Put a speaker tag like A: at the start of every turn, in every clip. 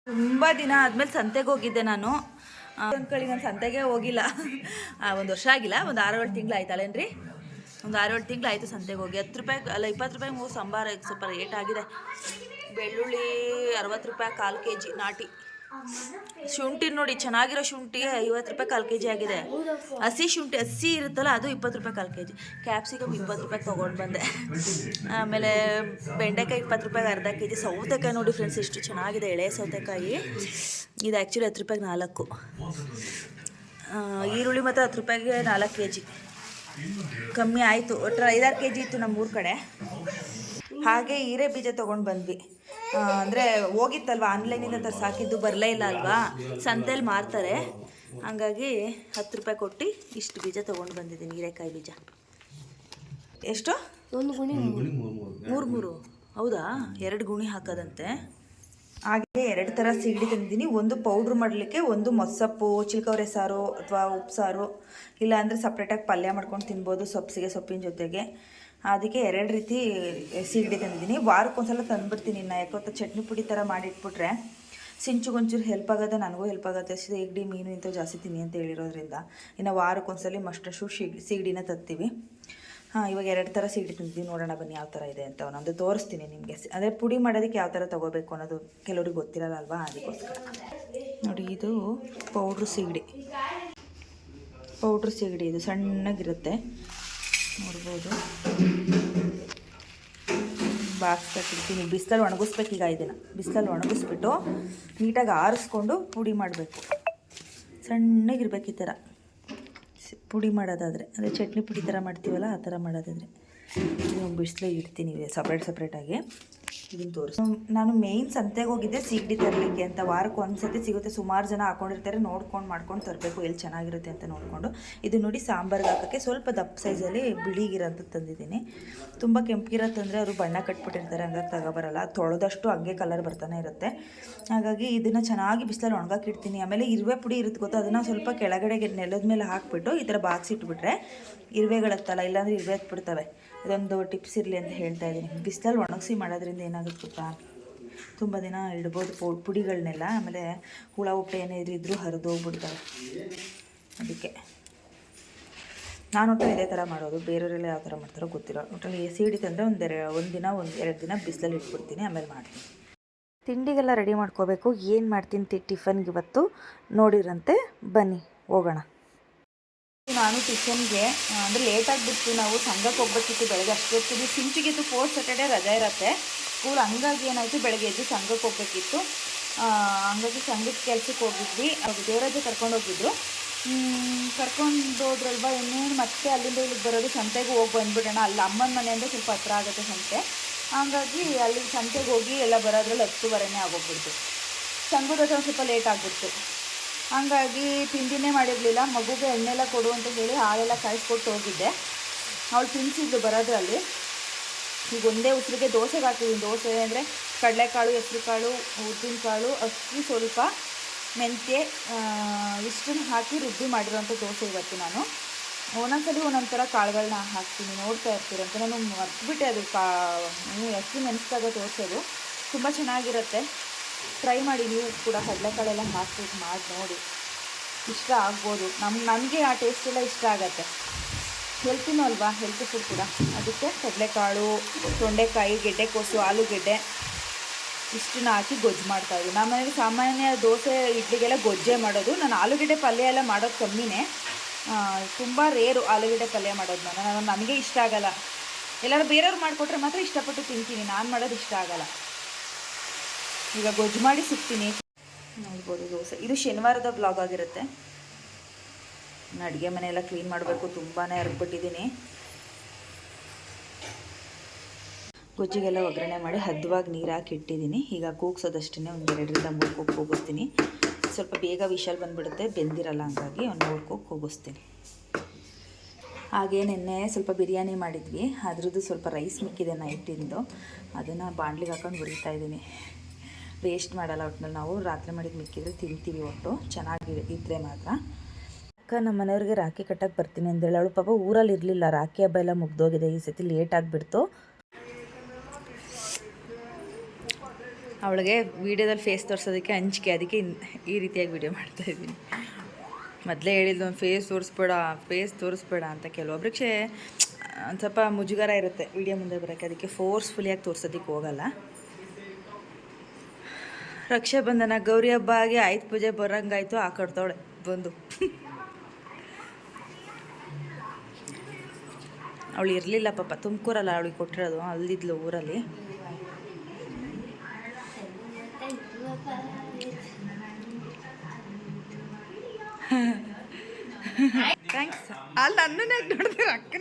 A: ತುಂಬ ದಿನ ಆದಮೇಲೆ ಸಂತೆಗೆ ಹೋಗಿದ್ದೆ ನಾನು. ಅಂದ್ಕೊಳ್ಳಿ ನಾನು ಸಂತೆಗೆ ಹೋಗಿಲ್ಲ. ಒಂದು ವರ್ಷ ಆಗಿಲ್ಲ, ಒಂದು 6-7 ತಿಂಗಳು ಆಯ್ತಲ್ಲೇನ್ರಿ. ಒಂದು 6-7 ತಿಂಗಳು ಆಯಿತು ಸಂತೆಗೆ ಹೋಗಿ. 10 ರೂಪಾಯಿ ಅಲ್ಲ 20 ರೂಪಾಯಿ 3 ಸಾಂಬಾರು ಸ್ವಲ್ಪ ರೇಟ್ ಆಗಿದೆ. ಬೆಳ್ಳುಳ್ಳಿ 60 ರೂಪಾಯಿ 1/4 kg ನಾಟಿ. ಶುಂಠಿ ನೋಡಿ, ಚೆನ್ನಾಗಿರೋ ಶುಂಠಿ 50 ರೂಪಾಯಿ 1/4 kg ಆಗಿದೆ. ಹಸಿ ಶುಂಠಿ ಹಸಿ ಇರುತ್ತಲ್ಲ, ಅದು 20 ರೂಪಾಯಿ 1/4 kg. ಕ್ಯಾಪ್ಸಿಕಮ್ 20 ರೂಪಾಯಿ ತೊಗೊಂಡು ಬಂದೆ. ಆಮೇಲೆ ಬೆಂಡೆಕಾಯಿ 20 ರೂಪಾಯಿಗೆ ಅರ್ಧ kg. ಸೌತೆಕಾಯಿ ನೋಡಿ ಫ್ರೆಂಡ್ಸ್, ಎಷ್ಟು ಚೆನ್ನಾಗಿದೆ ಎಳೆ ಸೌತೆಕಾಯಿ. ಇದು ಆ್ಯಕ್ಚುಲಿ 10 ರೂಪಾಯಿಗೆ 4. ಈರುಳ್ಳಿ ಮತ್ತು 10 ರೂಪಾಯಿಗೆ 4 kg. ಕಮ್ಮಿ ಆಯಿತು. ಒಟ್ಟು 5-6 kg ಇತ್ತು ನಮ್ಮೂರ ಕಡೆ. ಹಾಗೆ ಹೀರೆ ಬೀಜ ತೊಗೊಂಡು ಬಂದ್ವಿ. ಅಂದರೆ ಹೋಗಿತ್ತಲ್ವ, ಆನ್ಲೈನಿಂದ ತರ್ಸಾಕಿದ್ದು ಬರಲೇ ಇಲ್ಲ ಅಲ್ವಾ, ಸಂತೆಯಲ್ಲಿ ಮಾರ್ತಾರೆ. ಹಾಗಾಗಿ 10 ರೂಪಾಯಿ ಕೊಟ್ಟು ಇಷ್ಟು ಬೀಜ ತೊಗೊಂಡು ಬಂದಿದ್ದೀನಿ, ಹೀರೆಕಾಯಿ ಬೀಜ. ಎಷ್ಟು? 1 ಗುಣಿ 3. ಹೌದಾ, 2 ಗುಣಿ ಹಾಕೋದಂತೆ. ಹಾಗೆ 2 ಥರ ಸಿಗಡಿ ತಂದಿದ್ದೀನಿ. ಒಂದು ಪೌಡ್ರ್ ಮಾಡಲಿಕ್ಕೆ, ಒಂದು ಮೊಸಪ್ಪು, ಚಿಲ್ಕವರೆ ಸಾರು ಅಥವಾ ಉಪ್ಸಾರು, ಇಲ್ಲಾಂದರೆ ಸಪ್ರೇಟಾಗಿ ಪಲ್ಯ ಮಾಡ್ಕೊಂಡು ತಿನ್ಬೋದು ಸೊಪ್ಪಿನ ಜೊತೆಗೆ. ಅದಕ್ಕೆ 2 ರೀತಿ ಸಿಗಡಿ ತಂದಿದ್ದೀನಿ. ವಾರಕ್ಕೊಂದ್ಸಲ ತಂದುಬಿಡ್ತೀನಿ. ಇನ್ನು ಯಾಕೊತ್ತ ಚಟ್ನಿ ಪುಡಿ ಥರ ಮಾಡಿಟ್ಬಿಟ್ರೆ ಸಿಂಚುಗೊಂಚೂರು ಹೆಲ್ಪ್ ಆಗುತ್ತೆ, ನನಗೂ ಹೆಲ್ಪ್ ಆಗುತ್ತೆ. ಸಿಗಡಿ ಮೀನು ಇಂಥವು ಜಾಸ್ತಿ ತಿನ್ನಿ ಅಂತ ಹೇಳಿರೋದ್ರಿಂದ ಇನ್ನು ವಾರಕ್ಕೊಂದ್ಸಲ ಮಸ್ಟು ಸಿಗಡಿನ ತರ್ತೀವಿ. ಇವಾಗ 2 ಥರ ಸಿಗಡಿ ತಂದಿದ್ದೀನಿ. ನೋಡೋಣ ಬನ್ನಿ ಯಾವ ಥರ ಇದೆ ಅಂತ ಒಂದೊಂದು ತೋರಿಸ್ತೀನಿ ನಿಮಗೆ. ಅಂದರೆ ಪುಡಿ ಮಾಡೋದಕ್ಕೆ ಯಾವ ಥರ ತೊಗೋಬೇಕು ಅನ್ನೋದು ಕೆಲವ್ರಿಗೆ ಗೊತ್ತಿರಲ್ಲ ಅಲ್ವಾ, ಅದಕ್ಕೋಸ್ಕರ. ನೋಡಿ, ಇದು ಪೌಡ್ರು ಸಿಗಡಿ. ಇದು ಸಣ್ಣಗಿರುತ್ತೆ, ನೋಡ್ಬೋದು. ಬಾಕ್ಸ್ ಕಟ್ಟಿರ್ತೀನಿ. ಬಿಸಿಲಲ್ಲಿ ಒಣಗಿಸ್ಬೇಕು. ಈಗ ಇದನ್ನು ಬಿಸಿಲಲ್ಲಿ ಒಣಗಿಸ್ಬಿಟ್ಟು ನೀಟಾಗಿ ಆರಿಸ್ಕೊಂಡು ಪುಡಿ ಮಾಡಬೇಕು. ಸಣ್ಣಗಿರ್ಬೇಕು ಈ ಥರ ಪುಡಿ ಮಾಡೋದಾದರೆ. ಅದೇ ಚಟ್ನಿ ಪುಡಿ ಥರ ಮಾಡ್ತೀವಲ್ಲ, ಆ ಥರ ಮಾಡೋದಾದರೆ. ಬಿಸಿಲಿಗೆ ಇಡ್ತೀನಿ ಸಪ್ರೇಟಾಗಿ. ಇದನ್ನು ತೋರಿಸಿ. ನಾನು ಮೇಯ್ನ್ ಸಂತೆಗೆ ಹೋಗಿದ್ದೆ ಸಿಗಡಿ ತರಲಿಕ್ಕೆ ಅಂತ. ವಾರಕ್ಕೆ ಒಂದ್ಸತಿ ಸಿಗುತ್ತೆ. ಸುಮಾರು ಜನ ಹಾಕೊಂಡಿರ್ತಾರೆ. ನೋಡ್ಕೊಂಡು ಮಾಡ್ಕೊಂಡು ತರಬೇಕು, ಎಲ್ಲಿ ಚೆನ್ನಾಗಿರುತ್ತೆ ಅಂತ ನೋಡಿಕೊಂಡು. ಇದು ನೋಡಿ, ಸಾಂಬಾರ್ಗೆ ಹಾಕೋಕ್ಕೆ ಸ್ವಲ್ಪ ದಪ್ಪ ಸೈಜಲ್ಲಿ ಬಿಳಿಗಿರೋಂಥ ತಂದಿದ್ದೀನಿ. ತುಂಬ ಕೆಂಪಿಗಿರೋತ್ತಂದರೆ ಅವರು ಬಣ್ಣ ಕಟ್ಬಿಟ್ಟಿರ್ತಾರೆ, ಹಂಗಾಗಿ ತಗೋಬರಲ್ಲ. ತೊಳೆದಷ್ಟು ಹಂಗೆ ಕಲರ್ ಬರ್ತಾನೆ ಇರುತ್ತೆ. ಹಾಗಾಗಿ ಇದನ್ನು ಚೆನ್ನಾಗಿ ಬಿಸಿಲಲ್ಲಿ ಒಣಗಾಕಿಡ್ತೀನಿ. ಆಮೇಲೆ ಇರುವೆ ಪುಡಿ ಇರುತ್ತೆ ಗೊತ್ತಾ, ಅದನ್ನು ಸ್ವಲ್ಪ ಕೆಳಗಡೆಗೆ ನೆಲದ ಮೇಲೆ ಹಾಕಿಬಿಟ್ಟು ಈ ಥರ ಬಾಕ್ಸ್ ಇಟ್ಬಿಟ್ರೆ ಇರುವೆಗಳತ್ತಲ್ಲ, ಇಲ್ಲಾಂದರೆ ಇರುವೆ ಹತ್ಬಿಡ್ತವೆ. ಇದೊಂದು ಟಿಪ್ಸ್ ಇರಲಿ ಅಂತ ಹೇಳ್ತಾ ಇದ್ದೀನಿ. ಬಿಸಿಲಲ್ಲಿ ಒಣಗಿಸಿ ಮಾಡೋದ್ರಿಂದ ಏನಾಗುತ್ತೆ ಗೊತ್ತಾ, ತುಂಬ ದಿನ ಇಡ್ಬೋದು ಪುಡಿಗಳನ್ನೆಲ್ಲ. ಆಮೇಲೆ ಹುಳ ಉಪ್ಪೆ ಏನೇ ಇದ್ರೂ ಹರಿದು ಹೋಗ್ಬಿಡ್ತವೆ. ಅದಕ್ಕೆ ನಾನು ಒಟ್ಟು ಇದೇ ಥರ ಮಾಡೋದು. ಬೇರೆಯವರೆಲ್ಲ ಯಾವ ಥರ ಮಾಡ್ತಾರೋ ಗೊತ್ತಿರೋ. ಒಟ್ಟಲ್ಲಿ ಸಿಗಡಿ ತಂದರೆ ಒಂದು ದಿನ 2 ದಿನ ಬಿಸಿಲಲ್ಲಿ ಇಟ್ಬಿಡ್ತೀನಿ, ಆಮೇಲೆ ಮಾಡ್ತೀನಿ. ತಿಂಡಿಗೆಲ್ಲ ರೆಡಿ ಮಾಡ್ಕೋಬೇಕು. ಏನು ಮಾಡ್ತೀನಿ ಟಿಫನ್ಗೆ ಇವತ್ತು ನೋಡಿರಂತೆ, ಬನ್ನಿ ಹೋಗೋಣ. ನಾನು ಟಿಫನ್ಗೆ ಅಂದರೆ ಲೇಟಾಗಿಬಿಟ್ಟು ನಾವು ಸಂಘಕ್ಕೆ ಹೋಗ್ಬೇಕಿತ್ತು. ಬೆಳಗ್ಗೆ ಅಷ್ಟೊತ್ತಿಗೆ ಸಿಂಚಿಗಿತ್ತು. 4th Saturday ರಜೆ ಇರುತ್ತೆ ಸ್ಕೂಲ್. ಹಂಗಾಗಿ ಏನಾಯಿತು, ಬೆಳಗ್ಗೆ ಎದ್ದು ಸಂಘಕ್ಕೆ ಹೋಗ್ಬೇಕಿತ್ತು. ಹಂಗಾಗಿ ಸಂಘಕ್ಕೆ ಕೆಲಸಕ್ಕೆ ಹೋಗಿದ್ವಿ. ದೇವರಾಜೆ ಕರ್ಕೊಂಡೋಗಿದ್ರು. ಕರ್ಕೊಂಡೋದ್ರಲ್ವ, ಇನ್ನೇನು ಮತ್ತೆ ಅಲ್ಲಿಂದ ಇಲ್ಲಿಗೆ ಬರೋದು. ಸಂತೆಗೆ ಹೋಗಿ ಬಂದುಬಿಡೋಣ. ಅಲ್ಲಿ ಅಮ್ಮನ ಮನೆಯಿಂದ ಸ್ವಲ್ಪ ಹತ್ರ ಆಗುತ್ತೆ ಸಂತೆ. ಹಾಗಾಗಿ ಅಲ್ಲಿ ಸಂತೆಗೆ ಹೋಗಿ ಎಲ್ಲ ಬರೋದ್ರಲ್ಲಿ 10:30 ಆಗೋಗ್ಬಿಡ್ತು. ಸಂಘದ ಹತ್ರ ಸ್ವಲ್ಪ ಲೇಟ್ ಆಗಿಬಿಡ್ತು. ಹಾಗಾಗಿ ತಿಂಡಿನೇ ಮಾಡಿರಲಿಲ್ಲ. ಮಗುಗೆ ಎಣ್ಣೆಲ್ಲ ಕೊಡು ಅಂತ ಹೇಳಿ ಹಾಲೆಲ್ಲ ಕಾಯಿಸ್ಕೊಟ್ಟು ಹೋಗಿದ್ದೆ. ಅವಳು ತಿನ್ನಿಸಿದ್ಲು ಬರೋದ್ರಲ್ಲಿ. ಈಗ ಒಂದೇ ಉಸಿರಿಗೆ ದೋಸೆಗೆ ಹಾಕಿದ್ದೀನಿ. ದೋಸೆ ಅಂದರೆ ಕಡಲೆಕಾಳು, ಹೆಸರುಕಾಳು, ಉದ್ದಿನಕಾಳು, ಅಕ್ಕಿ, ಸ್ವಲ್ಪ ಮೆಂತ್ಯ ಇಷ್ಟನ್ನು ಹಾಕಿ ರುಬ್ಬಿ ಮಾಡಿರೋಂಥ ದೋಸೆ ಇವತ್ತು. ನಾನು ಒಂದೊಂದ್ಸಲಿ ಒಂದೊಂದು ಥರ ಕಾಳುಗಳನ್ನ ಹಾಕ್ತೀನಿ, ನೋಡ್ತಾ ಇರ್ತೀರಂತೆ. ನಾನು ಮರ್ತ್ಬಿಟ್ಟೆ ಅದು ಅಕ್ಕಿ ನೆನೆಸಿದಾಗ ತೋರಿಸೋದು. ತುಂಬ ಚೆನ್ನಾಗಿರುತ್ತೆ. ಟ್ರೈ ಮಾಡಿ ನೀವು ಕೂಡ. ಕಡಲೆಕಾಳೆಲ್ಲ ಹಾಕ್ಬಿಟ್ಟು ಮಾಡಿ ನೋಡಿ, ಇಷ್ಟ ಆಗ್ಬೋದು. ನನಗೆ ಆ ಟೇಸ್ಟ್ ಎಲ್ಲ ಇಷ್ಟ ಆಗುತ್ತೆ. ಹೆಲ್ತಿನೂ ಅಲ್ವಾ, ಹೆಲ್ತಿ ಫುಡ್ ಕೂಡ. ಅದಕ್ಕೆ ಕಡಲೆಕಾಳು, ತೊಂಡೆಕಾಯಿ, ಗೆಡ್ಡೆಕೋಸು, ಆಲೂಗೆಡ್ಡೆ ಇಷ್ಟನ್ನ ಹಾಕಿ ಗೊಜ್ಜು ಮಾಡ್ತಾಯಿದ್ವಿ. ನಮ್ಮ ಮನೇಲಿ ಸಾಮಾನ್ಯ ದೋಸೆ ಇಡ್ಲಿಗೆಲ್ಲ ಗೊಜ್ಜೆ ಮಾಡೋದು. ನಾನು ಆಲೂಗೆಡ್ಡೆ ಪಲ್ಯ ಎಲ್ಲ ಮಾಡೋದು ಕಮ್ಮಿನೇ. ತುಂಬ ರೇರು ಆಲೂಗೆಡ್ಡೆ ಪಲ್ಯ ಮಾಡೋದು. ನನಗೆ ಇಷ್ಟ ಆಗಲ್ಲ. ಎಲ್ಲರೂ ಬೇರೆಯವ್ರು ಮಾಡಿಕೊಟ್ರೆ ಮಾತ್ರ ಇಷ್ಟಪಟ್ಟು ತಿಂತೀನಿ. ನಾನು ಮಾಡೋದು ಇಷ್ಟ ಆಗಲ್ಲ. ಈಗ ಗೊಜ್ಜು ಮಾಡಿ ಸಿಗ್ತೀನಿ. ನೋಡ್ಬೋದು ದೋಸೆ. ಇದು ಶನಿವಾರದ ಬ್ಲಾಗ್ ಆಗಿರುತ್ತೆ. ಅಡುಗೆ ಮನೆಯೆಲ್ಲ ಕ್ಲೀನ್ ಮಾಡಬೇಕು, ತುಂಬಾ ಹರಡ್ಬಿಟ್ಟಿದ್ದೀನಿ. ಗೊಜ್ಜಿಗೆಲ್ಲ ಒಗ್ಗರಣೆ ಮಾಡಿ ಹದವಾಗಿ ನೀರು ಹಾಕಿ ಇಟ್ಟಿದ್ದೀನಿ. ಈಗ ಕೂಗ್ಸೋದಷ್ಟೇ. ಒಂದು 2-3 ಕೂಗು ಕೂಗಿಸ್ತೀನಿ. ಸ್ವಲ್ಪ ಬೇಗ ವಿಷಲ್ ಬಂದುಬಿಡುತ್ತೆ, ಬೆಂದಿರಲ್ಲ. ಹಂಗಾಗಿ ಒಂದು 3 ಕೂಗು ಕೂಗಿಸ್ತೀನಿ. ಹಾಗೆ ನೆನ್ನೆ ಸ್ವಲ್ಪ ಬಿರಿಯಾನಿ ಮಾಡಿದ್ವಿ. ಅದ್ರದ್ದು ಸ್ವಲ್ಪ ರೈಸ್ ಮಿಕ್ಕಿದೆ ನೈಟಿಂದು. ಅದನ್ನು ಬಾಣಲಿಗೆ ಹಾಕೊಂಡು ಹುರಿತಾಯಿದ್ದೀನಿ. ವೇಸ್ಟ್ ಮಾಡಲ್ಲ. ಒಟ್ಟಿನಲ್ಲಿ ನಾವು ರಾತ್ರಿ ಮಾಡಿದ್ದು ಮಿಕ್ಕಿದ್ರೆ ತಿಂತೀವಿ. ಒಟ್ಟು ಚೆನ್ನಾಗಿ ಇದ್ದರೆ ಮಾತ್ರ. ಅಕ್ಕ ನಮ್ಮ ಮನೆಯವ್ರಿಗೆ ರಾಖಿ ಕಟ್ಟಕ್ಕೆ ಬರ್ತೀನಿ ಅಂದೇಳಿ ಅವಳು ಪಾಪ ಊರಲ್ಲಿ ಇರಲಿಲ್ಲ. ರಾಖಿ ಹಬ್ಬ ಎಲ್ಲ ಮುಗ್ದೋಗಿದೆ. ಈ ಸತಿ ಲೇಟ್ ಆಗಿಬಿಡ್ತು. ಅವಳಿಗೆ ವೀಡಿಯೋದಲ್ಲಿ ಫೇಸ್ ತೋರಿಸೋದಕ್ಕೆ ಅಂಜಿಕೆ, ಅದಕ್ಕೆ ಈ ರೀತಿಯಾಗಿ ವೀಡಿಯೋ ಮಾಡ್ತಾಯಿದ್ದೀನಿ. ಮೊದಲೇ ಹೇಳಿದ್ದು ಒಂದು ಫೇಸ್ ತೋರಿಸ್ಬೇಡ ಅಂತ. ಕೆಲವೊಬ್ರಿಗೆ ಒಂದು ಸ್ವಲ್ಪ ಮುಜುಗರ ಇರುತ್ತೆ ವೀಡಿಯೋ ಮುಂದೆ ಬರೋಕ್ಕೆ, ಅದಕ್ಕೆ ಫೋರ್ಸ್ಫುಲಿಯಾಗಿ ತೋರಿಸೋದಕ್ಕೆ ಹೋಗಲ್ಲ. ರಕ್ಷಾಬಂಧನ ಗೌರಿ ಹಬ್ಬ ಆಗಿ ಆಯ್ತು ಪೂಜೆ ಬರೋಂಗಾಯ್ತು, ಹಾಕೊಡ್ತಾವಳೆ ಬಂದು. ಅವಳು ಇರಲಿಲ್ಲ ಪಾಪ, ತುಮಕೂರಲ್ಲ ಅವಳಿಗೆ ಕೊಟ್ಟಿರೋದು, ಅಲ್ಲಿದ್ಲು ಊರಲ್ಲಿ. ಥ್ಯಾಂಕ್ಸ್. ಅಲ್ಲಿ ನನ್ನನ್ನೇ ನೋಡಿದ್ರೆ ಅಕ್ಕ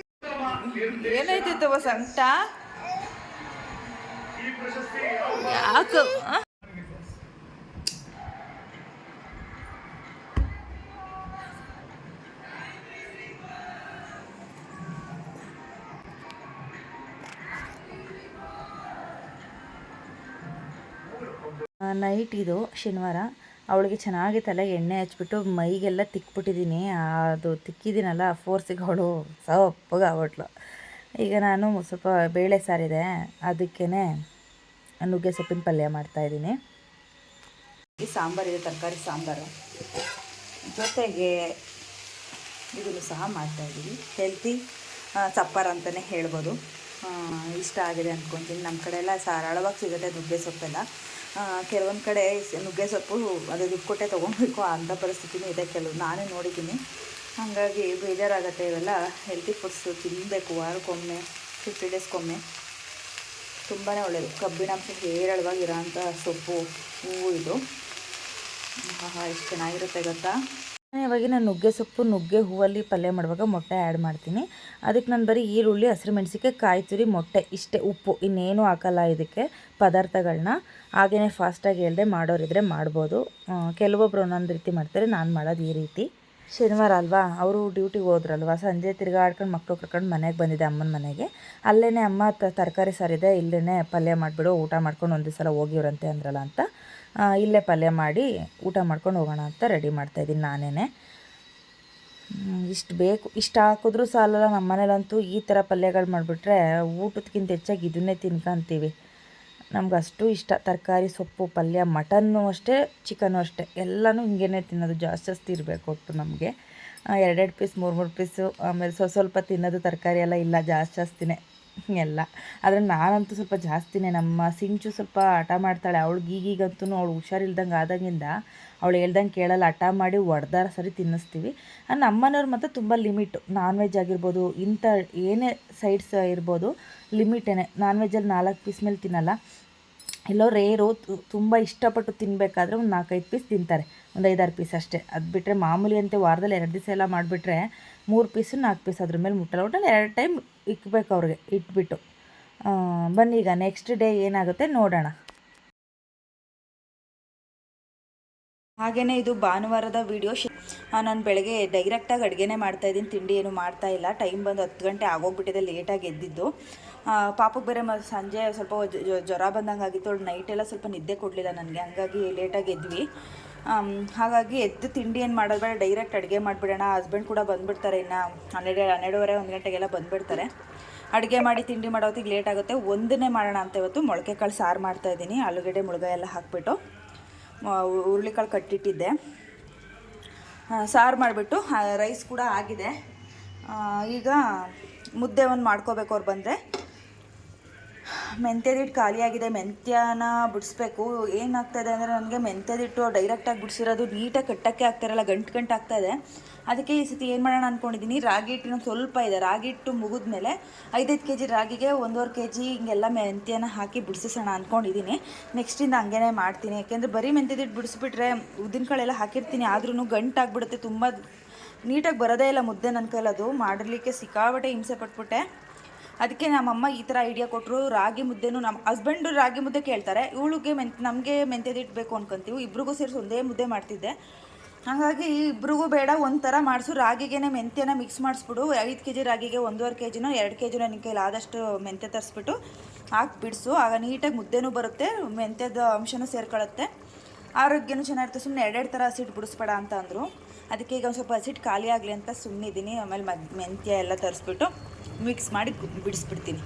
A: ಏನಾಯ್ತಿತ್ತವ ಸಂಕಟ ಯಾಕೆ? ನೈಟ್ ಇದು ಶನಿವಾರ, ಅವಳಿಗೆ ಚೆನ್ನಾಗಿ ತಲೆಗೆ ಎಣ್ಣೆ ಹಚ್ಬಿಟ್ಟು ಮೈಗೆಲ್ಲ ತಿಕ್ಬಿಟ್ಟಿದ್ದೀನಿ. ಅದು ತಿಕ್ಕಿದ್ದೀನಲ್ಲ ಫೋರ್ಸಿಗೆ ಅವಳು ಸಪ್ಪಗೆ ಆಗ್ಬಿಟ್ಲು. ಈಗ ನಾನು ಸ್ವಲ್ಪ ಬೇಳೆ ಸಾರಿದೆ, ಅದಕ್ಕೇ ನುಗ್ಗೆ ಸೊಪ್ಪಿನ ಪಲ್ಯ ಮಾಡ್ತಾಯಿದ್ದೀನಿ. ಈ ಸಾಂಬಾರಿದೆ, ತರಕಾರಿ ಸಾಂಬಾರು, ಜೊತೆಗೆ ಇದನ್ನು ಸಹ ಮಾಡ್ತಾಯಿದ್ದೀವಿ. ಹೆಲ್ತಿ ಸಪ್ಪಾರು ಅಂತಲೇ ಹೇಳ್ಬೋದು. ಇಷ್ಟ ಆಗಿದೆ ಅಂದ್ಕೊತೀನಿ. ನಮ್ಮ ಕಡೆ ಎಲ್ಲ ಧಾರಾಳವಾಗಿ ಸಿಗುತ್ತೆ ನುಗ್ಗೆ ಸೊಪ್ಪೆಲ್ಲ. ಕೆಲವೊಂದು ಕಡೆ ನುಗ್ಗೆ ಸೊಪ್ಪು ಅದು ದುಡ್ಡು ಕೊಟ್ಟೆ ತೊಗೊಬೇಕು ಅಂಥ ಪರಿಸ್ಥಿತಿನೂ ಇದೆ ಕೆಲವು, ನಾನೇ ನೋಡಿದ್ದೀನಿ. ಹಾಗಾಗಿ ಬೇಜಾರಾಗುತ್ತೆ. ಇವೆಲ್ಲ ಹೆಲ್ತಿ ಫುಡ್ಸು ತಿನ್ನಬೇಕು, ವಾರಕ್ಕೊಮ್ಮೆ 50 ಡೇಸ್ಗೊಮ್ಮೆ. ತುಂಬಾ ಒಳ್ಳೆಯದು, ಕಬ್ಬಿಣಾಂಶ ಹೇರಳವಾಗಿರೋಂಥ ಸೊಪ್ಪು ಹೂವು ಇದು. ಎಷ್ಟು ಚೆನ್ನಾಗಿರುತ್ತೆ ಗೊತ್ತಾ. ಇವಾಗ ನಾನು ನುಗ್ಗೆ ಸೊಪ್ಪು ನುಗ್ಗೆ ಹೂವಲ್ಲಿ ಪಲ್ಯ ಮಾಡುವಾಗ ಮೊಟ್ಟೆ ಆ್ಯಡ್ ಮಾಡ್ತೀನಿ. ಅದಕ್ಕೆ ನಾನು ಬರೀ ಈರುಳ್ಳಿ, ಹಸಿರು ಮೆಣಸಿನ್ಕಾಯಿ, ಕಾಯಿ ತುರಿ, ಮೊಟ್ಟೆ ಇಷ್ಟೇ, ಉಪ್ಪು ಇನ್ನೇನು ಹಾಕಲ್ಲ ಇದಕ್ಕೆ ಪದಾರ್ಥಗಳನ್ನ. ಹಾಗೆಯೇ ಫಾಸ್ಟಾಗಿ ಹೇಳ್ದೆ ಮಾಡೋರಿದ್ರೆ ಮಾಡ್ಬೋದು. ಕೆಲವೊಬ್ರು ಒಂದೊಂದು ರೀತಿ ಮಾಡ್ತಾರೆ, ನಾನು ಮಾಡೋದು ಈ ರೀತಿ. ಶನಿವಾರ ಅಲ್ವಾ, ಅವರು ಡ್ಯೂಟಿಗೆ ಹೋದ್ರಲ್ವ, ಸಂಜೆ ತಿರ್ಗಾಡ್ಕೊಂಡು ಮಕ್ಕಳು ಕರ್ಕೊಂಡು ಮನೆಗೆ ಬಂದಿದ್ದೆ, ಅಮ್ಮನ ಮನೆಗೆ. ಅಲ್ಲೇ ಅಮ್ಮ ತರಕಾರಿ ಸಾರಿದೆ, ಇಲ್ಲೇ ಪಲ್ಯ ಮಾಡಿಬಿಡು, ಊಟ ಮಾಡ್ಕೊಂಡು ಒಂದೇ ಸಲ ಹೋಗಿವ್ರಂತೆ ಅಂದ್ರಲ್ಲ ಅಂತ ಇಲ್ಲೇ ಪಲ್ಯ ಮಾಡಿ ಊಟ ಮಾಡ್ಕೊಂಡು ಹೋಗೋಣ ಅಂತ ರೆಡಿ ಮಾಡ್ತಾಯಿದ್ದೀನಿ ನಾನೇ. ಇಷ್ಟು ಬೇಕು, ಇಷ್ಟು ಹಾಕಿದ್ರೂ ಸಾಲಲ್ಲ. ನಮ್ಮ ಮನೇಲಂತೂ ಈ ಥರ ಪಲ್ಯಗಳು ಮಾಡಿಬಿಟ್ರೆ ಊಟಕ್ಕಿಂತ ಹೆಚ್ಚಾಗಿ ಇದನ್ನೇ ತಿನ್ಕೊಂತೀವಿ. ನಮ್ಗೆ ಅಷ್ಟು ಇಷ್ಟ ತರಕಾರಿ ಸೊಪ್ಪು ಪಲ್ಯ. ಮಟನ್ನು ಅಷ್ಟೇ, ಚಿಕನ್ನು ಅಷ್ಟೇ, ಎಲ್ಲನೂ ಹಿಂಗೇ ತಿನ್ನೋದು. ಜಾಸ್ತಿ ಇರಬೇಕು ಒಟ್ಟು ನಮಗೆ. 2 ಪೀಸ್ 3 ಪೀಸು. ಆಮೇಲೆ ಸ್ವಲ್ಪ ತಿನ್ನೋದು ತರಕಾರಿ ಎಲ್ಲ ಇಲ್ಲ, ಜಾಸ್ತಿನೇ ಎಲ್ಲ. ಆದರೆ ನಾನಂತೂ ಸ್ವಲ್ಪ ಜಾಸ್ತಿನೇ. ನಮ್ಮ ಸಿಂಚು ಸ್ವಲ್ಪ ಹಠ ಮಾಡ್ತಾಳೆ. ಅವಳಿಗೆ ಈಗೀಗಂತೂ ಅವಳು ಹುಷಾರಿಲ್ದಂಗೆ ಆದಾಗಿಂದ ಅವಳು ಹೇಳ್ದಂಗೆ ಕೇಳಲ್ಲ, ಹಠ ಮಾಡಿ ಹೊಡೆದಾರ ಸರಿ ತಿನ್ನಿಸ್ತೀವಿ. ನಮ್ಮನೆಯವ್ರು ಮಾತ್ರ ತುಂಬ ಲಿಮಿಟು. ನಾನ್ ವೆಜ್ ಆಗಿರ್ಬೋದು, ಇಂಥ ಏನೇ ಸೈಡ್ಸ್ ಇರ್ಬೋದು, ಲಿಮಿಟೇನೆ. ನಾನ್ ವೆಜ್ಜಲ್ಲಿ 4 ಪೀಸ್ ಮೇಲೆ ತಿನ್ನಲ್ಲ. ಎಲ್ಲೋ ರೇರು, ತುಂಬ ಇಷ್ಟಪಟ್ಟು ತಿನ್ನಬೇಕಾದ್ರೆ ಒಂದು 4-5 ಪೀಸ್ ತಿಂತಾರೆ, ಒಂದು 5-6 ಪೀಸ್ ಅಷ್ಟೇ. ಅದು ಬಿಟ್ಟರೆ ಮಾಮೂಲಿ ಅಂತೆ ವಾರದಲ್ಲಿ 2 ದಿವಸ ಎಲ್ಲ ಮಾಡಿಬಿಟ್ರೆ 3 ಪೀಸು 4 ಪೀಸ್ ಅದ್ರ ಮೇಲೆ ಮುಟ್ಟಲ್ಲ. ಒಟ್ಟಲ್ಲಿ 2 ಟೈಮ್ ಇಕ್ಬೇಕು ಅವ್ರಿಗೆ, ಇಟ್ಬಿಟ್ಟು. ಬನ್ನಿ ಈಗ ನೆಕ್ಸ್ಟ್ ಡೇ ಏನಾಗುತ್ತೆ ನೋಡೋಣ. ಹಾಗೆಯೇ ಇದು ಭಾನುವಾರದ ವೀಡಿಯೋ. ನಾನು ಬೆಳಗ್ಗೆ ಡೈರೆಕ್ಟಾಗಿ ಅಡುಗೆನೇ ಮಾಡ್ತಾಯಿದ್ದೀನಿ, ತಿಂಡಿ ಏನು ಮಾಡ್ತಾಯಿಲ್ಲ. ಟೈಮ್ ಬಂದು 10 ಗಂಟೆ ಆಗೋಗ್ಬಿಟ್ಟಿದೆ, ಲೇಟಾಗಿ ಎದ್ದಿದ್ದು. ಪಾಪಕ್ಕೆ ಬೇರೆ ಸಂಜೆ ಸ್ವಲ್ಪ ಜ್ವರ ಬಂದಂಗೆ ಆಗಿತ್ತು. ಅವಳು ನೈಟೆಲ್ಲ ಸ್ವಲ್ಪ ನಿದ್ದೆ ಕೊಡಲಿಲ್ಲ ನನಗೆ, ಹಂಗಾಗಿ ಲೇಟಾಗಿ ಎದ್ವಿ. ಹಾಗಾಗಿ ಎದ್ದು ತಿಂಡಿ ಏನು ಮಾಡೋದು ಬೇಡ, ಡೈರೆಕ್ಟ್ ಅಡುಗೆ ಮಾಡಿಬಿಡೋಣ. ಹಸ್ಬೆಂಡ್ ಕೂಡ ಬಂದುಬಿಡ್ತಾರೆ, ಇನ್ನು 12:30 1 ಗಂಟೆಗೆಲ್ಲ ಬಂದುಬಿಡ್ತಾರೆ. ಅಡುಗೆ ಮಾಡಿ ತಿಂಡಿ ಮಾಡೋತ್ತಿಗೆ ಲೇಟ್ ಆಗುತ್ತೆ. ಒಂದನ್ನೇ ಮಾಡೋಣ ಅಂತ ಇವತ್ತು ಮೊಳಕೆ ಕಾಳು ಸಾರು ಮಾಡ್ತಾಯಿದ್ದೀನಿ. ಆಲೂಗಡ್ಡೆ ಮುಳುಗಾಯಿ ಎಲ್ಲ ಹಾಕ್ಬಿಟ್ಟು ಹುರುಳಿಕಾಳು ಕಟ್ಟಿಟ್ಟಿದ್ದೆ. ಸಾರು ಮಾಡಿಬಿಟ್ಟು ರೈಸ್ ಕೂಡ ಆಗಿದೆ. ಈಗ ಮುದ್ದೆ ಒಂದು ಮಾಡ್ಕೋಬೇಕು ಅವ್ರು ಬಂದರೆ. ಮೆಂತ್ಯದಿಟ್ಟು ಖಾಲಿಯಾಗಿದೆ, ಮೆಂತ್ಯನ ಬಿಡಿಸ್ಬೇಕು. ಏನಾಗ್ತಾಯಿದೆ ಅಂದರೆ ನನಗೆ ಮೆಂತ್ಯದಿಟ್ಟು ಡೈರೆಕ್ಟಾಗಿ ಬಿಡಿಸಿರೋದು ನೀಟಾಗಿ ಕಟ್ಟೋಕ್ಕೆ ಆಗ್ತಾಯಿರಲ್ಲ, ಗಂಟು ಆಗ್ತಾಯಿದೆ. ಅದಕ್ಕೆ ಈ ಸತಿ ಏನು ಮಾಡೋಣ ಅಂದ್ಕೊಂಡಿದ್ದೀನಿ, ರಾಗಿ ಹಿಟ್ಟಿನ ಸ್ವಲ್ಪ ಇದೆ, ರಾಗಿ ಹಿಟ್ಟು ಮುಗಿದ್ಮೇಲೆ 5 kg ರಾಗಿಗೆ 1.5 kg ಹಿಂಗೆಲ್ಲ ಮೆಂತ್ಯನ ಹಾಕಿ ಬಿಡಿಸೋಣ ಅಂದ್ಕೊಂಡಿದ್ದೀನಿ. ನೆಕ್ಸ್ಟಿಂದ ಹಂಗೇ ಮಾಡ್ತೀನಿ. ಯಾಕೆಂದರೆ ಬರೀ ಮೆಂತ್ಯದಿಟ್ಟು ಬಿಡಿಸ್ಬಿಟ್ರೆ ಉದ್ದಿನಕಾಳೆಲ್ಲ ಹಾಕಿರ್ತೀನಿ, ಆದ್ರೂ ಗಂಟಾಗ್ಬಿಡುತ್ತೆ. ತುಂಬ ನೀಟಾಗಿ ಬರೋದೇ ಇಲ್ಲ ಮುದ್ದೆ ನನ್ನ ಕೈಲದು ಮಾಡಲಿಕ್ಕೆ. ಸಿಕ್ಕಾಬಟ್ಟೆ ಹಿಂಸೆ ಪಟ್ಬಿಟ್ಟೆ. ಅದಕ್ಕೆ ನಮ್ಮಮ್ಮ ಈ ಥರ ಐಡಿಯಾ ಕೊಟ್ಟರು. ರಾಗಿ ಮುದ್ದೆನೂ ನಮ್ಮ ಹಸ್ಬೆಂಡು ರಾಗಿ ಮುದ್ದೆ ಕೇಳ್ತಾರೆ, ಇವಳಿಗೆ ನಮಗೆ ಮೆಂತ್ಯದಿಟ್ಟು ಬೇಕು ಅನ್ಕೊತೀವಿ. ಇಬ್ರಿಗೂ ಸೇರಿಸಿ ಒಂದೇ ಮುದ್ದೆ ಮಾಡ್ತಿದ್ದೆ. ಹಾಗಾಗಿ ಇಬ್ರಿಗೂ ಬೇಡ, ಒಂಥರ ಮಾಡಿಸು, ರಾಗಿಗೆ ಮೆಂತ್ಯನ ಮಿಕ್ಸ್ ಮಾಡಿಸ್ಬಿಡು. 5 kg ರಾಗಿಗೆ 1.5 kgನೋ 2 kgನೋ ನಿನ್ನ ಕೈಲಿ ಆದಷ್ಟು ಮೆಂತ್ಯ ತರಿಸ್ಬಿಟ್ಟು ಹಾಕಿ ಬಿಡಿಸು. ಆಗ ನೀಟಾಗಿ ಮುದ್ದೆನೂ ಬರುತ್ತೆ, ಮೆಂತ್ಯದ ಅಂಶನೂ ಸೇರ್ಕೊಳ್ಳುತ್ತೆ, ಆರೋಗ್ಯನೂ ಚೆನ್ನಾಗಿರುತ್ತೆ. ಸುಮ್ಮನೆ 2 ಥರ ಹಸಿಟ್ಟು ಬಿಡಿಸ್ಬೇಡ ಅಂತ ಅಂದರು. ಅದಕ್ಕೆ ಈಗ ಒಂದು ಸ್ವಲ್ಪ ಹಸಿಟ್ಟು ಖಾಲಿ ಆಗಲಿ ಅಂತ ಸುಮ್ಮನಿದ್ದೀನಿ. ಆಮೇಲೆ ಮೆಂತ್ಯ ಎಲ್ಲ ತರಿಸ್ಬಿಟ್ಟು ಮಿಕ್ಸ್ ಮಾಡಿ ಬಿಡಿಸ್ಬಿಡ್ತೀನಿ.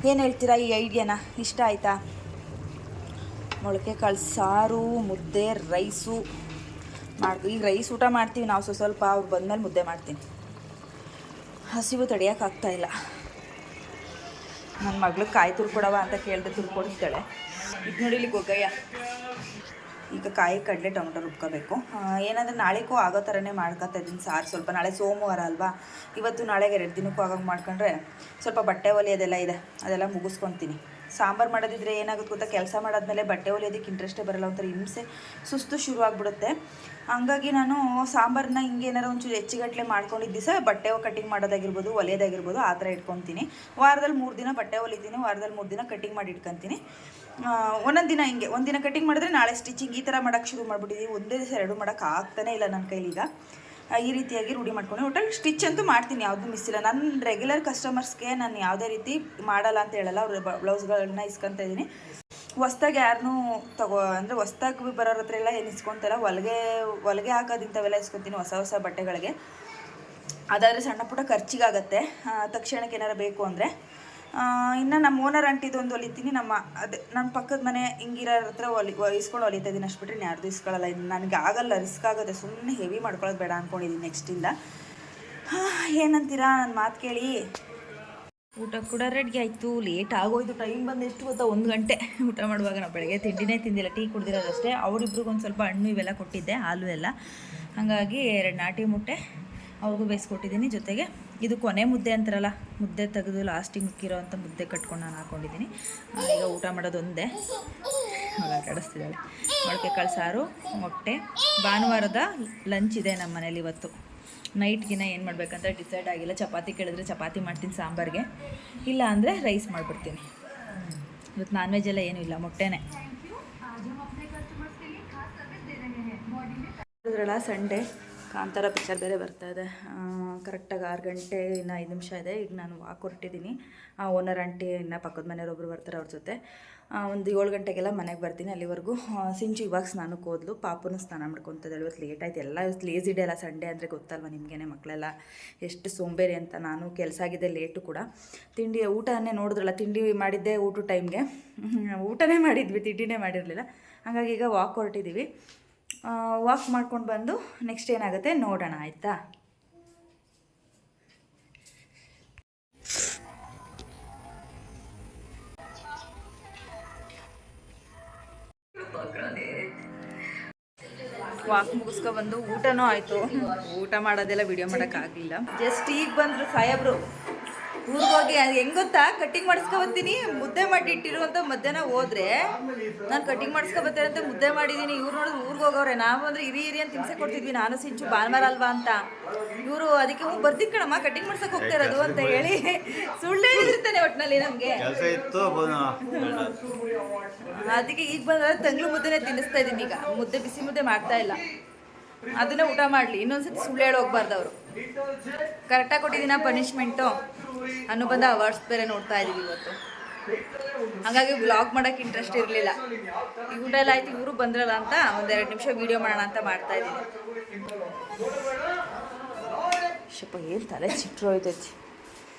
A: ಏನು ಹೇಳ್ತೀರಾ ಈ ಐಡಿಯಾನ? ಇಷ್ಟ ಆಯಿತಾ? ಮೊಳಕೆ ಕಾಳು ಸಾರು, ಮುದ್ದೆ, ರೈಸು ಈಗ ರೈಸ್ ಊಟ ಮಾಡ್ತೀವಿ ನಾವು ಸ್ವಲ್ಪ ಅವ್ರು ಬಂದಮೇಲೆ ಮುದ್ದೆ ಮಾಡ್ತೀನಿ. ಹಸಿವು ತಡೆಯೋಕ್ಕಾಗ್ತಾಯಿಲ್ಲ. ನನ್ನ ಮಗ್ಳಿಗೆ ಕಾಯಿ ತುರ್ಕೊಡವ ಅಂತ ಕೇಳಿದ್ರೆ ತುರ್ಕೊಡ್ತಾಳೆ. ಇದು ನೋಡಿ ಇಲ್ಲಿ ಗೊಗ್ಗಯ್ಯ. ಈಗ ಕಾಯಿ ಕಡಲೆ ಟೊಮೊಟೊ ರುಬ್ಕೋಬೇಕು. ಏನಂದರೆ ನಾಳೆಗೂ ಆಗೋ ಥರನೇ ಮಾಡ್ಕೊತಾ ಇದ್ದೀನಿ ಸಾರು. ಸ್ವಲ್ಪ ನಾಳೆ ಸೋಮವಾರ ಅಲ್ವಾ, ಇವತ್ತು ನಾಳೆಗೆ 2 ದಿನಕ್ಕೂ ಆಗೋಂಗೆ ಮಾಡ್ಕೊಂಡ್ರೆ ಸ್ವಲ್ಪ ಬಟ್ಟೆ ಹೊಲಿಯೋದೆಲ್ಲ ಇದೆ, ಅದೆಲ್ಲ ಮುಗಿಸ್ಕೊತೀನಿ. ಸಾಂಬಾರು ಮಾಡೋದಿದ್ರೆ ಏನಾಗುತ್ತೆ ಗೊತ್ತಾ, ಕೆಲಸ ಮಾಡಾದ್ಮೇಲೆ ಬಟ್ಟೆ ಹೊಲಿಯೋದಕ್ಕೆ ಇಂಟ್ರೆಸ್ಟೇ ಬರೋಲ್ಲ, ಒಂಥರ ಹಿಂಸೆ, ಸುಸ್ತು ಶುರು ಆಗಿಬಿಡುತ್ತೆ. ಹಂಗಾಗಿ ನಾನು ಸಾಂಬಾರನ್ನ ಹಿಂಗೆ ಏನಾರು ಒಂಚೂರು ಹೆಚ್ಚಿಗಟ್ಟಲೆ ಮಾಡ್ಕೊಂಡಿದ್ದ ದಿವಸ ಬಟ್ಟೆ ಕಟ್ಟಿಂಗ್ ಮಾಡೋದಾಗಿರ್ಬೋದು, ಹೊಲಿಯೋದಾಗಿರ್ಬೋದು ಆ ಥರ ಇಟ್ಕೊತೀನಿ. ವಾರದಲ್ಲಿ 3 ದಿನ ಬಟ್ಟೆ ಹೊಲಿತೀನಿ, ವಾರದಲ್ಲಿ 3 ದಿನ ಕಟ್ಟಿಂಗ್ ಮಾಡಿ ಇಟ್ಕೊತೀನಿ. ಒಂದೊಂದು ದಿನ ಹಿಂಗೆ, ಒಂದು ದಿನ ಕಟ್ಟಿಂಗ್ ಮಾಡಿದ್ರೆ ನಾಳೆ ಸ್ಟಿಚಿಂಗ್, ಈ ಥರ ಮಾಡೋಕ್ಕೆ ಶುರು ಮಾಡಿಬಿಟ್ಟಿದ್ದೀವಿ. ಒಂದೇ ದಿವಸ 2 ಮಾಡೋಕ್ಕೆ ಆಗ್ತಾನೇ ಇಲ್ಲ ನನ್ನ ಕೈಲೀಗ. ಈ ರೀತಿಯಾಗಿ ರೂಢಿ ಮಾಡ್ಕೊಂಡು ಒಟ್ಟಲ್ಲಿ ಸ್ಟಿಚ್ ಅಂತೂ ಮಾಡ್ತೀನಿ, ಯಾವುದೂ ಮಿಸ್ ಇಲ್ಲ. ನನ್ನ ರೆಗ್ಯುಲರ್ ಕಸ್ಟಮರ್ಸ್ಗೆ ನಾನು ಯಾವುದೇ ರೀತಿ ಮಾಡಲ್ಲ ಅಂತ ಹೇಳಲ್ಲ. ಅವ್ರ ಬ್ಲೌಸ್ಗಳನ್ನ ಇಸ್ಕೊತಾ ಇದ್ದೀನಿ. ಹೊಸ್ದಾಗಿ ಯಾರನ್ನೂ ಅಂದರೆ ಹೊಸ್ದಾಗಿ ಬರೋರ ಹತ್ರ ಎಲ್ಲ ಏನು ಇಸ್ಕೊತಾಯಿಲ್ಲ. ಹೊಲಿಗೆ ಹಾಕೋದು ಇಂಥವೆಲ್ಲ ಇಸ್ಕೊತೀನಿ ಹೊಸ ಬಟ್ಟೆಗಳಿಗೆ. ಅದಾದರೆ ಸಣ್ಣ ಪುಟ್ಟ ಖರ್ಚಿಗಾಗತ್ತೆ, ತಕ್ಷಣಕ್ಕೆ ಏನಾರು ಬೇಕು ಅಂದರೆ. ಇನ್ನು ನಮ್ಮ ಓನರ್ ಆಂಟಿದು ಒಂದು ಹೊಲಿತೀನಿ, ನನ್ನ ಪಕ್ಕದ ಮನೆ ಹಿಂಗಿರೋರ ಹತ್ರ ಇಸ್ಕೊಂಡು ಹೊಲಿತಾ ಇದ್ದೀನಿ ಅಷ್ಟು ಬಿಟ್ಟರೆ ಯಾರ್ದು ಇಸ್ಕೊಳ್ಳಲ್ಲ. ಇನ್ನು ನನಗೆ ಆಗಲ್ಲ, ರಿಸ್ಕ್ ಆಗುತ್ತೆ, ಸುಮ್ಮನೆ ಹೆವಿ ಮಾಡ್ಕೊಳ್ಳೋದು ಬೇಡ ಅಂದ್ಕೊಂಡಿದ್ದೀನಿ ನೆಕ್ಸ್ಟಿಂದ. ಏನಂತೀರಾ ನನ್ನ ಮಾತು ಕೇಳಿ. ಊಟ ಕೂಡ ರೆಡಿ ಆಯಿತು. ಲೇಟ್ ಆಗೋಯ್ತು, ಟೈಮ್ ಬಂದು ಎಷ್ಟು ಗೊತ್ತಾ, 1 ಗಂಟೆ. ಊಟ ಮಾಡುವಾಗ ನಾವು ಬೆಳಗ್ಗೆ ತಿಂಡಿನೇ ತಿಂದಿಲ್ಲ, ಟೀ ಕುಡ್ದಿರೋದಷ್ಟೇ. ಅವರಿಬ್ರಿಗೂ ಒಂದು ಸ್ವಲ್ಪ ಹಣ್ಣು ಇವೆಲ್ಲ ಕೊಟ್ಟಿದ್ದೆ, ಹಾಲು ಎಲ್ಲ. ಹಾಗಾಗಿ 2 ನಾಟಿ ಮುಟ್ಟೆ ಅವ್ರಿಗೂ ಬೇಯಿಸ್ಕೊಟ್ಟಿದ್ದೀನಿ. ಜೊತೆಗೆ ಇದು ಕೊನೆ ಮುದ್ದೆ ಅಂತಾರಲ್ಲ, ಮುದ್ದೆ ತೆಗೆದು ಲಾಸ್ಟಿಗೆ ಮಿಕ್ಕಿರೋ ಅಂಥ ಮುದ್ದೆ ಕಟ್ಕೊಂಡು ನಾನು ಹಾಕ್ಕೊಂಡಿದ್ದೀನಿ. ಈಗ ಊಟ ಮಾಡೋದು ಒಂದೇ. ಆಡಿಸ್ತಿದ್ದಾಳೆ. ಮೊಳಕೆ ಕಾಳು ಸಾರು, ಮೊಟ್ಟೆ. ಭಾನುವಾರದ ಲಂಚ್ ಇದೆ ನಮ್ಮ ಮನೇಲಿ ಇವತ್ತು. ನೈಟ್ಗಿನ ಏನು ಮಾಡಬೇಕಂತ ಡಿಸೈಡ್ ಆಗಿಲ್ಲ. ಚಪಾತಿ ಕೇಳಿದ್ರೆ ಚಪಾತಿ ಮಾಡ್ತೀನಿ ಸಾಂಬಾರಿಗೆ, ಇಲ್ಲ ಅಂದರೆ ರೈಸ್ ಮಾಡಿಬಿಡ್ತೀನಿ. ಇವತ್ತು ನಾನ್ ವೆಜ್ ಎಲ್ಲ ಏನೂ ಇಲ್ಲ, ಮೊಟ್ಟೆನೇ. ಸಂಡೇ ಕಾಂತಾರ ಪಿಕ್ಚರ್ ಬೇರೆ ಬರ್ತಾಯಿದೆ. ಕರೆಕ್ಟಾಗಿ 6 ಗಂಟೆ ಇನ್ನು 5 ನಿಮಿಷ ಇದೆ. ಈಗ ನಾನು ವಾಕ್ ಹೊರಟಿದ್ದೀನಿ. ಓನರ್ ಆಂಟಿ ಇನ್ನು ಪಕ್ಕದ ಮನೆಯವ್ರೊಬ್ರು ಬರ್ತಾರೆ, ಅವ್ರ ಜೊತೆ ಒಂದು 7 ಗಂಟೆಗೆಲ್ಲ ಮನೆಗೆ ಬರ್ತೀನಿ. ಅಲ್ಲಿವರೆಗೂ ಸಿಂಚು ಇವಾಗ ಸ್ನಾನಕ್ಕೆ ಹೋದ್ಲು, ಪಾಪನೂ ಸ್ನಾನ ಮಾಡ್ಕೊತಿದ್ದಾಳೆ. ಇವತ್ತು ಲೇಟ್ ಆಯ್ತು. ಎಲ್ಲ ಇವತ್ತು ಲೇಸಿ ಡೇ ಅಲ್ಲ, ಸಂಡೇ ಅಂದರೆ ಗೊತ್ತಲ್ವ ನಿಮಗೇನೆ, ಮಕ್ಕಳೆಲ್ಲ ಎಷ್ಟು ಸೋಂಬೇರಿ ಅಂತ. ನಾನು ಕೆಲಸ ಆಗಿದೆ, ಲೇಟು ಕೂಡ. ಊಟನೇ ನೋಡಿದ್ರಲ್ಲ, ತಿಂಡಿ ಮಾಡಿದ್ದೆ ಊಟ ಟೈಮ್ಗೆ. ಊಟನೇ ಮಾಡಿದ್ವಿ, ತಿಂಡಿನೇ ಮಾಡಿರಲಿಲ್ಲ. ಹಾಗಾಗಿ ಈಗ ವಾಕ್ ಹೊರಟಿದ್ದೀವಿ. ವಾಕ್ ಮಾಡ್ಕೊಂಡು ಬಂದು ನೆಕ್ಸ್ಟ್ ಏನಾಗುತ್ತೆ ನೋಡೋಣ, ಆಯಿತಾ? ವಾಕ್ ಮುಗಿಸ್ಕೊಬಂದು ಊಟನೂ ಆಯಿತು. ಊಟ ಮಾಡೋದೆಲ್ಲ ವಿಡಿಯೋ ಮಾಡೋಕ್ಕಾಗಲಿಲ್ಲ. ಜಸ್ಟ್ ಈಗ ಬಂದರು ಸಾಹೇಬ್ರು ಊರಿಗೆ ಹೋಗಿ. ಹೆಂಗೆ ಗೊತ್ತಾ, ಕಟ್ಟಿಂಗ್ ಮಾಡಿಸ್ಕೊಬತ್ತೀನಿ, ಮುದ್ದೆ ಮಾಡಿ ಇಟ್ಟಿರುವಂಥ ಮಧ್ಯಾಹ್ನ ಹೋದರೆ ನಾನು ಕಟ್ಟಿಂಗ್ ಮಾಡಿಸ್ಕೊಬತ್ತೇನೆ ಅಂತ ಮುದ್ದೆ ಮಾಡಿದ್ದೀನಿ. ಇವ್ರು ನೋಡಿದ್ರೆ ಊರಿಗೆ ಹೋಗೋರೆ. ನಾವು ಅಂದರೆ ಇರಿ ಅಂತ ಹಿಂಸೆ ಕೊಡ್ತಿದ್ವಿ, ನಾನು ಸಿಂಚು ಭಾನುವಾರ ಅಲ್ವಾ ಅಂತ. ಇವರು ಅದಕ್ಕೆ ಬರ್ತೀನಿ ಕಣಮ್ಮ, ಕಟ್ಟಿಂಗ್ ಮಾಡ್ಸೋಕೆ ಹೋಗ್ತಾ ಇರೋದು ಅಂತ ಹೇಳಿ ಸುಳ್ಳು ಹೇಳಿರ್ತಾನೆ ಒಟ್ಟಿನಲ್ಲಿ ನಮಗೆ. ಅದಕ್ಕೆ ಈಗ ಬಂದ್ರೆ ತಂಗ್ಳು ಮುದ್ದೆನೇ ತಿನ್ನಿಸ್ತಾ ಇದ್ದೀನಿ. ಈಗ ಮುದ್ದೆ, ಬಿಸಿ ಮುದ್ದೆ ಮಾಡ್ತಾ ಇಲ್ಲ, ಅದನ್ನೇ ಊಟ ಮಾಡಲಿ. ಇನ್ನೊಂದ್ಸತಿ ಸುಳ್ಳು ಹೇಳಿ ಹೋಗ್ಬಾರ್ದು. ಅವರು ಕರೆಕ್ಟಾಗಿ ಕೊಟ್ಟಿದ್ದೀನ ಪನಿಷ್ಮೆಂಟು. ಅನುಬಂಧ ಅವಾರ್ಡ್ಸ್ ಬೇರೆ ನೋಡ್ತಾ ಇದ್ದೀವಿ ಇವತ್ತು. ಹಾಗಾಗಿ ವ್ಲಾಗ್ ಮಾಡೋಕ್ಕೆ ಇಂಟ್ರೆಸ್ಟ್ ಇರಲಿಲ್ಲ. ಈ ಊಟ ಎಲ್ಲ ಆಯ್ತು, ಇವರು ಬಂದ್ರಲ್ಲ ಅಂತ 1-2 ನಿಮಿಷ ವೀಡಿಯೋ ಮಾಡೋಣ ಅಂತ ಮಾಡ್ತಾ ಇದ್ದೀನಿ. ಸ್ವಲ್ಪ ಏನು ತಲೆ ಚಿಟ್ರು ಹೋಯ್ತೈತಿ.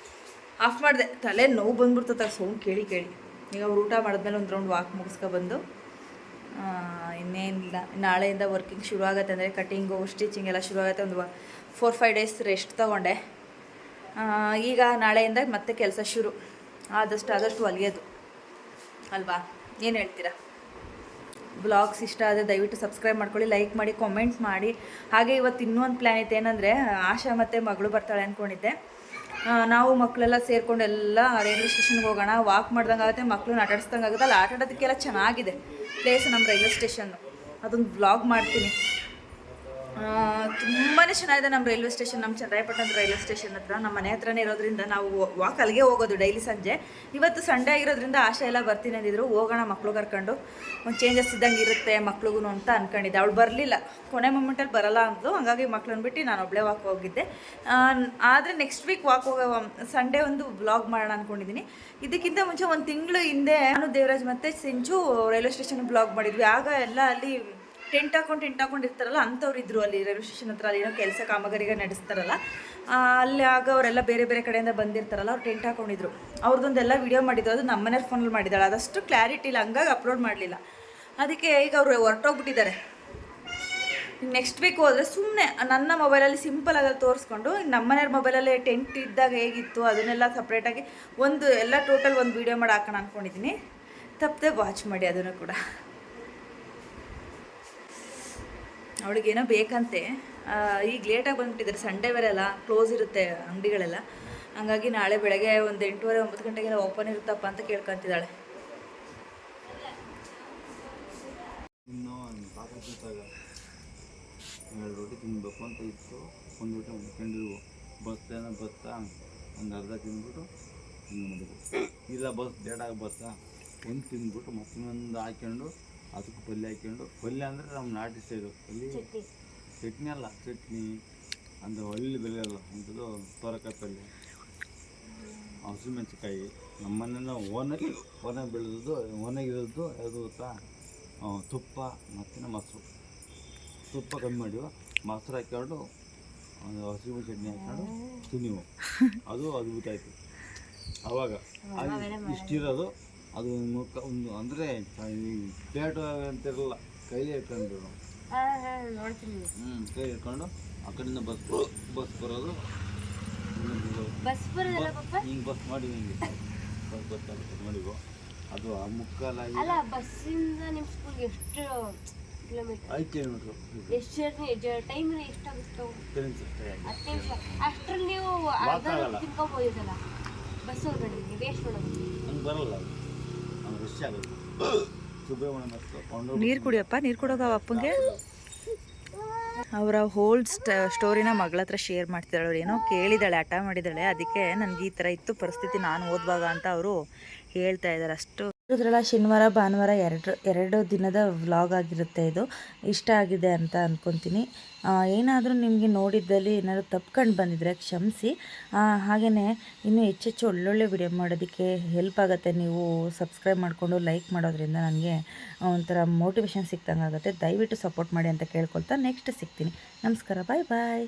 A: ಆಫ್ ಮಾಡಿದೆ, ತಲೆ ನೋವು ಬಂದ್ಬಿಡ್ತದೆ ಸೌಂಡ್ ಕೇಳಿ. ಈಗ ಅವ್ರು ಊಟ ಮಾಡಿದ್ಮೇಲೆ ಒಂದು ರೌಂಡ್ ವಾಕ್ ಮುಗಿಸ್ಕೊಬಂದು ಇನ್ನೇನಿಲ್ಲ, ನಾಳೆಯಿಂದ ವರ್ಕಿಂಗ್ ಶುರು ಆಗುತ್ತೆ. ಅಂದರೆ ಕಟ್ಟಿಂಗು, ಸ್ಟಿಚಿಂಗ್ ಎಲ್ಲ ಶುರು ಆಗುತ್ತೆ. ಒಂದು 4-5 ಡೇಸ್ ರೆಸ್ಟ್ ತೊಗೊಂಡೆ. ಈಗ ನಾಳೆಯಿಂದ ಮತ್ತೆ ಕೆಲಸ ಶುರು. ಆದಷ್ಟು ಹೊಲಿಯೋದು ಅಲ್ವಾ, ಏನು ಹೇಳ್ತೀರಾ? ಬ್ಲಾಗ್ಸ್ ಇಷ್ಟ ಆದರೆ ದಯವಿಟ್ಟು ಸಬ್ಸ್ಕ್ರೈಬ್ ಮಾಡ್ಕೊಳ್ಳಿ, ಲೈಕ್ ಮಾಡಿ, ಕಾಮೆಂಟ್ ಮಾಡಿ. ಹಾಗೆ ಇವತ್ತು ಇನ್ನೊಂದು ಪ್ಲ್ಯಾನ್ ಇತ್ತು. ಏನಂದರೆ ಆಶಾ ಮತ್ತು ಮಗಳು ಬರ್ತಾಳೆ ಅಂದ್ಕೊಂಡಿದ್ದೆ. ನಾವು ಮಕ್ಕಳೆಲ್ಲ ಸೇರಿಕೊಂಡು ಎಲ್ಲ ರೈಲ್ವೆ ಸ್ಟೇಷನ್ಗೆ ಹೋಗೋಣ. ವಾಕ್ ಮಾಡ್ದಂಗೆ ಆಗುತ್ತೆ, ಮಕ್ಕಳನ್ನ ಆಟಾಡಿಸ್ದಂಗೆ ಆಗುತ್ತೆ. ಅಲ್ಲಿ ಆಟ ಆಡೋದಕ್ಕೆಲ್ಲ ಚೆನ್ನಾಗಿದೆ ಪ್ಲೇಸ್ ನಮ್ಮ ರೈಲ್ವೆ ಸ್ಟೇಷನ್ನು. ಅದೊಂದು ವ್ಲಾಗ್ ಮಾಡ್ತೀನಿ. ತುಂಬಾ ಚೆನ್ನಾಗಿದೆ ನಮ್ಮ ರೈಲ್ವೆ ಸ್ಟೇಷನ್. ನಮ್ಮ ಚನ್ನರಾಯಪಟ್ಟಣದ ರೈಲ್ವೆ ಸ್ಟೇಷನ್ ಹತ್ರ, ನಮ್ಮ ಮನೆ ಹತ್ರನೇ ಇರೋದ್ರಿಂದ ನಾವು ವಾಕ್ ಅಲ್ಲಿಗೆ ಹೋಗೋದು ಡೈಲಿ ಸಂಜೆ. ಇವತ್ತು ಸಂಡೇ ಆಗಿರೋದ್ರಿಂದ ಆಶಾ ಎಲ್ಲ ಬರ್ತೀನಿ ಅಂದಿದ್ರು. ಹೋಗೋಣ ಮಕ್ಕಳು ಕರ್ಕೊಂಡು, ಒಂದು ಚೇಂಜಸ್ ಇದ್ದಂಗೆ ಇರುತ್ತೆ ಮಕ್ಳಿಗೂ ಅಂತ ಅಂದ್ಕೊಂಡಿದ್ದೆ. ಅವಳು ಬರಲಿಲ್ಲ, ಕೊನೆ ಮೂಮೆಂಟಲ್ಲಿ ಬರಲ್ಲ ಅಂದ್ಲು. ಹಾಗಾಗಿ ಮಕ್ಳನ್ನ ಬಿಟ್ಟು ನಾನು ಒಬ್ಬಳೇ ವಾಕ್ ಹೋಗಿದ್ದೆ. ಆದರೆ ನೆಕ್ಸ್ಟ್ ವೀಕ್ ವಾಕ್ ಹೋಗೋ ಸಂಡೇ ಒಂದು ವ್ಲಾಗ್ ಮಾಡೋಣ ಅಂದ್ಕೊಂಡಿದ್ದೀನಿ. ಇದಕ್ಕಿಂತ ಮುಂಚೆ 1 ತಿಂಗಳು ಹಿಂದೆ ನಾನು, ದೇವರಾಜ್ ಮತ್ತು ಸಿಂಚು ರೈಲ್ವೆ ಸ್ಟೇಷನ್ ಬ್ಲಾಗ್ ಮಾಡಿದ್ವಿ. ಆಗ ಎಲ್ಲ ಅಲ್ಲಿ ಟೆಂಟ್ ಹಾಕೊಂಡಿರ್ತಾರಲ್ಲ ಅಂಥವ್ರು ಇದ್ದರು ಅಲ್ಲಿ ರೈಲ್ವೆ ಸ್ಟೇಷನ್ ಹತ್ರ. ಅಲ್ಲಿ ಏನೋ ಕೆಲಸ ಕಾಮಗಾರಿಗೆ ನಡೆಸ್ತಾರಲ್ಲ ಅಲ್ಲಿ. ಆಗ ಅವರೆಲ್ಲ ಬೇರೆ ಕಡೆಯಿಂದ ಬಂದಿರ್ತಾರಲ್ಲ, ಅವ್ರು ಟೆಂಟ್ ಹಾಕೊಂಡಿದ್ರು. ಅವ್ರದ್ದೊಂದೆಲ್ಲ ವೀಡಿಯೋ ಮಾಡಿದ್ದು. ಅದು ನಮ್ಮ ಮನೆಯವ್ರ ಫೋನಲ್ಲಿ ಮಾಡಿದ್ದಾಳೆ, ಅದಷ್ಟು ಕ್ಲಾರಿಟಿ ಇಲ್ಲ, ಹಂಗಾಗಿ ಅಪ್ಲೋಡ್ ಮಾಡಲಿಲ್ಲ. ಅದಕ್ಕೆ ಈಗ ಅವರು ಹೊರಟೋಗ್ಬಿಟ್ಟಿದ್ದಾರೆ. ನೆಕ್ಸ್ಟ್ ವೀಕ್ ಹೋದರೆ ಸುಮ್ಮನೆ ನನ್ನ ಮೊಬೈಲಲ್ಲಿ ಸಿಂಪಲಾಗಿ ತೋರಿಸ್ಕೊಂಡು ನಮ್ಮನೆಯವ್ರ ಮೊಬೈಲಲ್ಲಿ ಟೆಂಟ್ ಇದ್ದಾಗ ಹೇಗಿತ್ತು ಅದನ್ನೆಲ್ಲ ಸಪ್ರೇಟಾಗಿ ಎಲ್ಲ ಟೋಟಲ್ ಒಂದು ವೀಡಿಯೋ ಮಾಡಿ ಹಾಕೋಣ ಅಂದ್ಕೊಂಡಿದ್ದೀನಿ. ತಪ್ಪದೆ ವಾಚ್ ಮಾಡಿ ಅದನ್ನು ಕೂಡ. ಅವಳಿಗೇನೋ ಬೇಕಂತೆ, ಈಗ ಲೇಟಾಗಿ ಬಂದುಬಿಟ್ಟಿದ್ದಾರೆ, ಸಂಡೇ ಬೇರೆ ಅಲ್ಲ, ಕ್ಲೋಸ್ ಇರುತ್ತೆ ಅಂಗಡಿಗಳೆಲ್ಲ. ಹಂಗಾಗಿ ನಾಳೆ ಬೆಳಗ್ಗೆ ಒಂದು 8:30 9 ಗಂಟೆಗೆಲ್ಲ ಓಪನ್ ಇರುತ್ತಪ್ಪ ಅಂತ ಕೇಳ್ಕೊತಿದ್ದಾಳೆ.
B: ರೊಟ್ಟಿ ತಿನ್ಬೇಕು ಅಂತ ಇತ್ತು, ಒಂದು ಊಟ ಮಾಡ್ಕೊಂಡಿರು. ಬಸ್ಸೇನೋ ಬಸ್ತಾ ಒಂದು ಅರ್ಧ ತಿಂದ್ಬಿಟ್ಟು ಹಿಂಗೆ ಮಾಡಬೇಕು. ಇಲ್ಲ ಬಸ್ ಲೇಟಾಗಿ ಬಸ್ತಾ ಒಂದು ತಿಂದ್ಬಿಟ್ಟು ಮತ್ತೊಂದು ಹಾಕ್ಕೊಂಡು ಅದಕ್ಕೆ ಪಲ್ಯ ಹಾಕ್ಕೊಂಡು, ಪಲ್ಯ ಅಂದರೆ ನಮ್ಮ ನಾಟಿ ಸ್ಟೈಲು ಅಲ್ಲಿ ಚಟ್ನಿ ಅಲ್ಲ, ಚಟ್ನಿ ಅಂದರೆ ಒಳ್ಳೆ ಬೆಲೆ ಅಲ್ಲ ಅಂಥದ್ದು ಸೋರೆಕಾಯಿ ಪಲ್ಯ, ಹಸಿಮೆಣಸಿಕಾಯಿ ನಮ್ಮನ್ನೆಲ್ಲ ಓನಾಗಿ ಬೆಳೆದದ್ದು, ಓನಾಗಿರೋದು ಯಾವುದು ಗೊತ್ತಾ, ತುಪ್ಪ ಮತ್ತು ಮೊಸರು. ತುಪ್ಪ ಕಮ್ಮಿ ಮಾಡಿ ಮೊಸರು ಹಾಕ್ಕೊಂಡು ಒಂದು ಹಸಿರು ಚಟ್ನಿ ಹಾಕ್ಕೊಂಡು ತಿನ್ನಿವು, ಅದು ಅದ್ಭುತ ಆಯಿತು. ಆವಾಗ ಇಷ್ಟಿರೋದು ಅದು ಒಂದು ಅಂದರೆ ಪ್ಲೇಟು ಅಂತಿರಲ್ಲ, ಕೈಲಿ ಇಟ್ಕೊಂಡು ಕೈ ಇಟ್ಕೊಂಡು ಆ ಕಡೆಯಿಂದ ಬಸ್ ಬರೋದು, ಹಿಂಗೆ ಬಸ್ ಮಾಡಿ ಹಿಂಗೆ ಬಸ್ ಮಾಡಿವು. ಅದು ಆ ಮುಕ್ಕಾಲಾಗಿ 5 ಕಿಲೋಮೀಟ್ರು. ಹಂಗೆ ಬರಲ್ಲ, ಹಂಗೆ ರಶ್ ಆಗುತ್ತೆ. ಸುಬ್ರಹ್ಮಣ್ಯ ಮತ್ತು
A: ನೀರು ಕುಡಿಯಪ್ಪ, ನೀರು ಕೊಡೋಗ ಅಪ್ಪಂಗೆ. ಅವರ ಹೋಲ್ ಸ್ಟೋರಿನ ಮಗಳ ಹತ್ರ ಶೇರ್ ಮಾಡ್ತಿದ್ದಾಳೆ. ಅವ್ರು ಏನೋ ಕೇಳಿದಾಳೆ, ಹಠ ಮಾಡಿದ್ದಾಳೆ, ಅದಕ್ಕೆ ನನಗೆ ಈ ಥರ ಇತ್ತು ಪರಿಸ್ಥಿತಿ ನಾನು ಓದುವಾಗ ಅಂತ ಅವರು ಹೇಳ್ತಾ ಇದ್ದಾರೆ. ಅಷ್ಟು ಇದ್ರಲ್ಲ, ಶನಿವಾರ ಭಾನುವಾರ ಎರಡು ದಿನದ ವ್ಲಾಗ್ ಆಗಿರುತ್ತೆ ಇದು. ಇಷ್ಟ ಆಗಿದೆ ಅಂತ ಅಂದ್ಕೊತೀನಿ. ಏನಾದರೂ ನಿಮಗೆ ನೋಡಿದ್ದಲ್ಲಿ ಏನಾದರೂ ತಪ್ಕೊಂಡು ಬಂದಿದ್ರೆ ಕ್ಷಮಿಸಿ. ಹಾಗೆಯೇ ಇನ್ನೂ ಹೆಚ್ಚೆಚ್ಚು ಒಳ್ಳೊಳ್ಳೆ ವಿಡಿಯೋ ಮಾಡೋದಕ್ಕೆ ಹೆಲ್ಪ್ ಆಗುತ್ತೆ. ನೀವು ಸಬ್ಸ್ಕ್ರೈಬ್ ಮಾಡಿಕೊಂಡು ಲೈಕ್ ಮಾಡೋದ್ರಿಂದ ನನಗೆ ಒಂಥರ ಮೋಟಿವೇಶನ್ ಸಿಕ್ತಂಗೆ ಆಗುತ್ತೆ. ದಯವಿಟ್ಟು ಸಪೋರ್ಟ್ ಮಾಡಿ ಅಂತ ಕೇಳ್ಕೊಳ್ತಾ ನೆಕ್ಸ್ಟ್ ಸಿಗ್ತೀನಿ. ನಮಸ್ಕಾರ, ಬಾಯ್ ಬಾಯ್.